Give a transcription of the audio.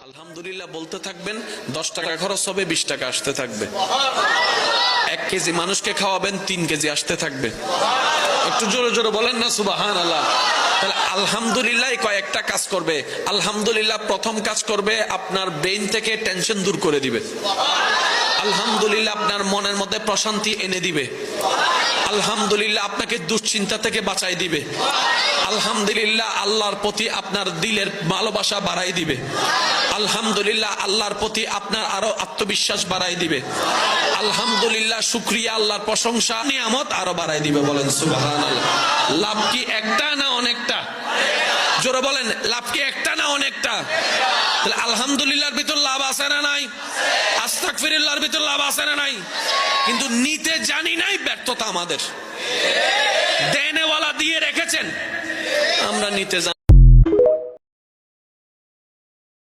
আলহামদুলিল্লাহ বলতে থাকবেন, 10 টাকা খরচ হবে, 20 টাকা আসতে থাকবে। 1 কেজি মানুষকে খাওয়াবেন, 3 কেজি আসতে থাকবে। একটু জোরে জোরে বলেন না সুবহানাল্লাহ। তাহলে আলহামদুলিল্লাহ কয়েকটা কাজ করবে। আলহামদুলিল্লাহ প্রথম কাজ করবে, আপনার ব্রেইন থেকে টেনশন দূর করে দিবে। আলহামদুলিল্লাহ আপনার মনের মধ্যে প্রশান্তি এনে দিবে। আলহামদুলিল্লাহ আপনাকে দুশ্চিন্তা থেকে বাঁচাই দিবে। আলহামদুলিল্লাহ আল্লাহর প্রতি আপনার দিলের ভালোবাসা বাড়াই দিবে। আলহামদুলিল্লাহ আল্লাহর প্রতি আপনার আরো আত্মবিশ্বাস বাড়াই দিবে। আলহামদুলিল্লাহ শুকরিয়া, আল্লাহর প্রশংসা, নিয়ামত আরো বাড়াই দিবে। বলেন সুবহানাল্লাহ। লাভ কি একটা না অনেকটা? জোরে বলেন, লাভ কি একটা না অনেকটা? তাহলে আলহামদুলিল্লাহর ভিতর লাভ আছে না নাই? আস্তাগফিরুল্লাহর ভিতর লাভ আছে না নাই? কিন্তু নিতে জানি নাই, ব্যর্থতা আমাদের। দেনেওয়ালা দিয়ে রেখেছেন, আমরা নিতে জানি।